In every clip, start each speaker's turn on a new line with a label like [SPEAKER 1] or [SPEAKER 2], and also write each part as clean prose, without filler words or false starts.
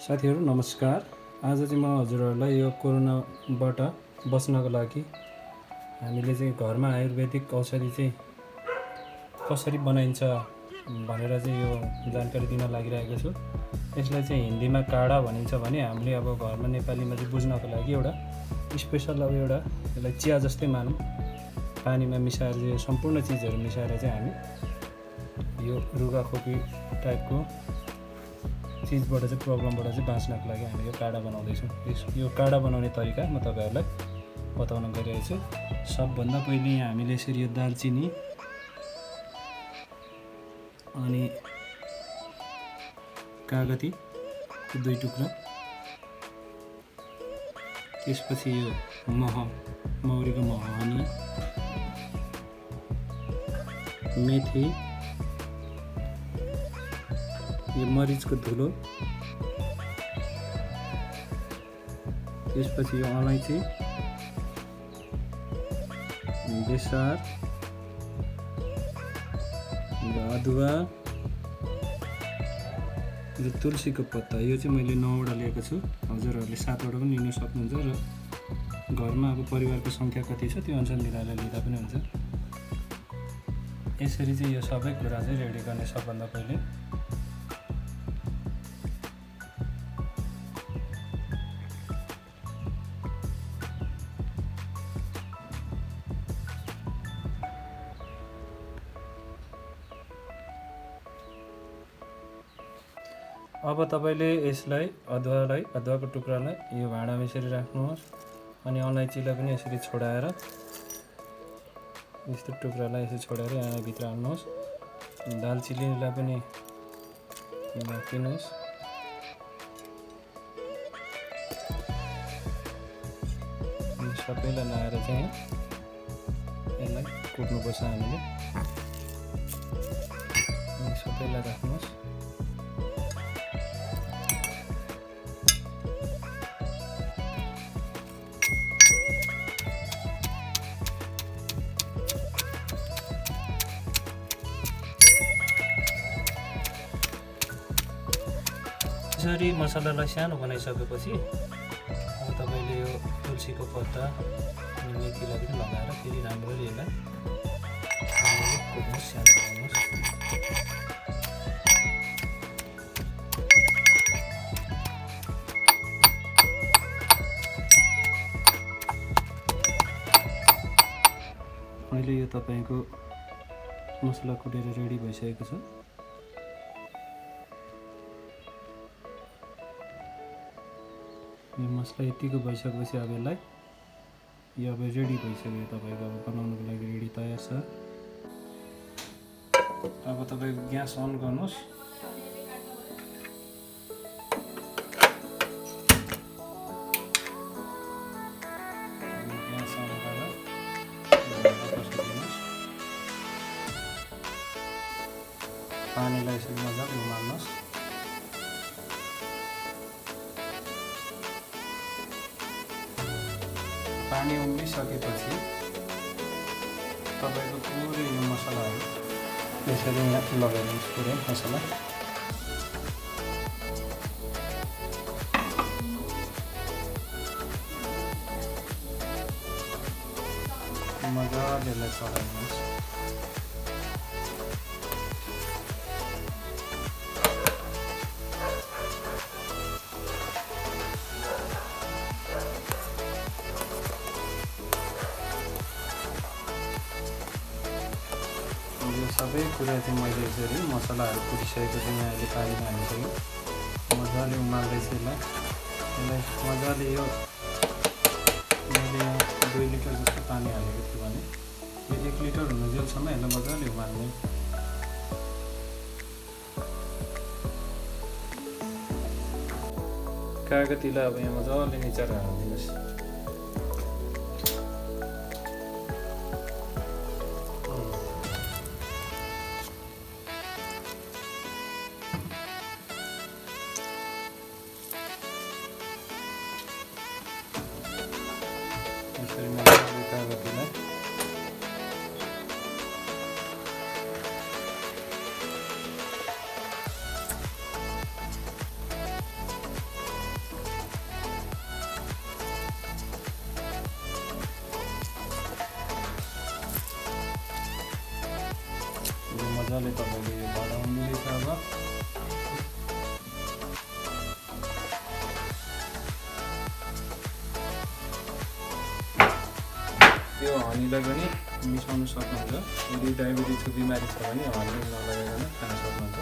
[SPEAKER 1] साथीहरू नमस्कार। आज चाहिँ म हजुरहरूलाई यो कोरोनाबाट बच्नको लागि हामीले चाहिँ घरमा आयुर्वेदिक औषधि चाहिँ कसरी बनाइन्छ भनेर चाहिँ यो जानकारी दिन लागिरहेको छु। यसलाई चाहिँ हिन्दीमा काढा भनिन्छ भने हामीले अब घरमा नेपालीमा चाहिँ बुझ्नको लागि एउटा स्पेसल अब एउटा यसलाई चिया जस्तै मानौँ। पानीमा मिसाएर यो सम्पूर्ण चिजहरू मिसाएर चाहिँ हामी यो रुगाखोकी टाइपको चिजबाट चाहिँ प्रब्लमबाट चाहिँ बाँच्नको लागि हामी यो काढा बनाउँदैछौँ। यो काढा बनाउने तरिका म तपाईँहरूलाई बताउन गइरहेको छु। सबभन्दा पहिले यहाँ हामीले यसरी यो दालचिनी अनि कागती 2 टुक्रा, त्यसपछि यो मौरीको मह अनि मेथी, यो मरिचको धुलो, त्यसपछि यो अलैँची, बेसार, अदुवा, यो तुलसीको पत्ता। यो चाहिँ मैले 9वटा लिएको छु। हजुरहरूले 7वटा पनि लिन सक्नुहुन्छ र घरमा अब परिवारको सङ्ख्या कति छ त्यो अनुसार मिलाएर लिँदा पनि हुन्छ। यसरी चाहिँ यो सबै कुरा चाहिँ रेडी गर्ने सबभन्दा पहिले अब तपाईले यसलाई अदुवाको टुक्रालाई यो भाँडामा यसरी राख्नुहोस् अनि अलैँचीलाई पनि यसरी छोडाएर यस्तो टुक्रालाई यसरी छोडेर यहाँ भित्र हाल्नुहोस्। दालचिनीलाई पनि राखिदिनुहोस्। सबैलाई लाएर चाहिँ यसलाई कुट्नुपर्छ हामीले। सबैलाई राख्नुहोस्। यसरी मसलालाई सानो बनाइसकेपछि अब तपाईँले यो तुलसीको पत्ता अनि मेथीलाई पनि लगाएर फेरि राम्ररी यसलाई कुट्नुहोस्, सानो बनाउनुहोस्। अहिले यो तपाईँको मसला कुटेर रेडी भइसकेको छ। यो मसला यतिको भइसकेपछि अब यसलाई यो अब रेडी भइसक्यो। तपाईँको अब बनाउनुको लागि रेडी तयार छ। अब तपाईँको ग्यास अन गर्नुहोस्। ग्यास अन गरेर पानीलाई यसरी मजाले उमाल्नुहोस्। पानी उम्लिसकेपछि तपाईँको पुरै यो मसलाहरू यसरी यहाँ लगाइदिनुहोस्। पुरै मसला मजाले यसलाई चलाइदिनुहोस्। यो सबै कुरा चाहिँ मैले यसरी मसलाहरू कुटिसकेपछि यहाँ अहिले पानीमा हालिसकेँ। मजाले उमाल्दैछु यसलाई मजाले यो मैले यहाँ 2 लिटर जस्तो पानी हालेको छु भने यो 1 लिटर हुनुजेलसम्म यसलाई मजाले उमाल्ने। कागतीलाई अब यहाँ मजाले निचारेर हालिदिनुहोस्। यसरी मजाले कागतीलाई मजाले तपाईँले यो बढाउनु रहेछ। अब यो हनीलाई पनि मिसाउनु सक्नुहुन्छ। यदि डायबिटिजको बिमारी छ भने हनी नलगाइकन खान सक्नुहुन्छ।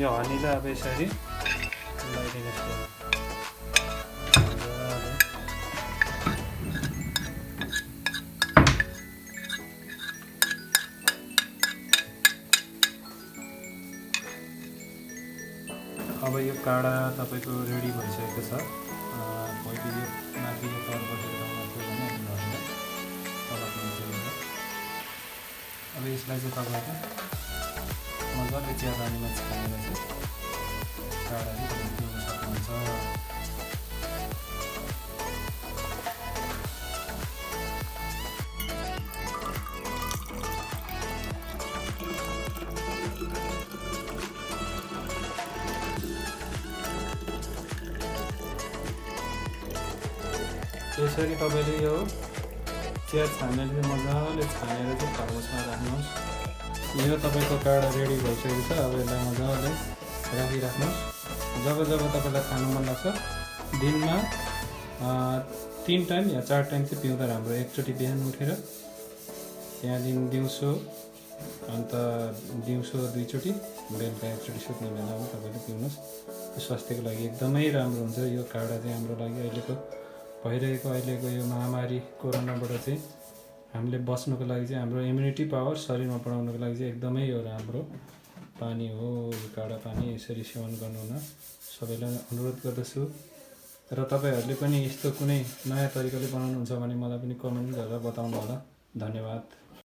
[SPEAKER 1] यो हनीलाई अब यसरी लगाइदिनुहोस्। अब यो काढा तपाईँको रेडी भइसकेको छ। पहिले यो माथि यो तर बसेर अब यसलाई चाहिँ तपाईँको मजाले चिया पानीमा छानेर चाहिँ काढा चाहिँ पिउन सक्नुहुन्छ। यसरी तपाईँले यो चिया छानेर चाहिँ मजाले छानेर चाहिँ थर्मसमा राख्नुहोस्। यो तपाईँको काढा रेडी भइसकेको छ। अब यसलाई मजाले राखिराख्नुहोस्। जब जब तपाईँलाई खानु मन लाग्छ दिनमा 3 टाइम या 4 टाइम चाहिँ पिउँदा राम्रो। एकचोटि बिहान उठेर, त्यहाँदेखि दिउँसो, अन्त दिउँसो 2 चोटि, बेलुका एकचोटि सुत्ने बेलामा तपाईँले पिउनुहोस्। स्वास्थ्यको लागि एकदमै राम्रो हुन्छ यो काढा चाहिँ। हाम्रो लागि अहिलेको यो महामारी कोरोनाबाट चाहिँ हामीले बस्नुको लागि चाहिँ हाम्रो इम्युनिटी पावर शरीरमा बढाउनुको लागि चाहिँ एकदमै यो राम्रो पानी हो। यो काढा पानी यसरी सेवन गर्नु हुन सबैलाई अनुरोध गर्दछु। र तपाईँहरूले पनि यस्तो कुनै नयाँ तरिकाले बनाउनुहुन्छ भने मलाई पनि कमेन्ट गरेर बताउनु होला। धन्यवाद।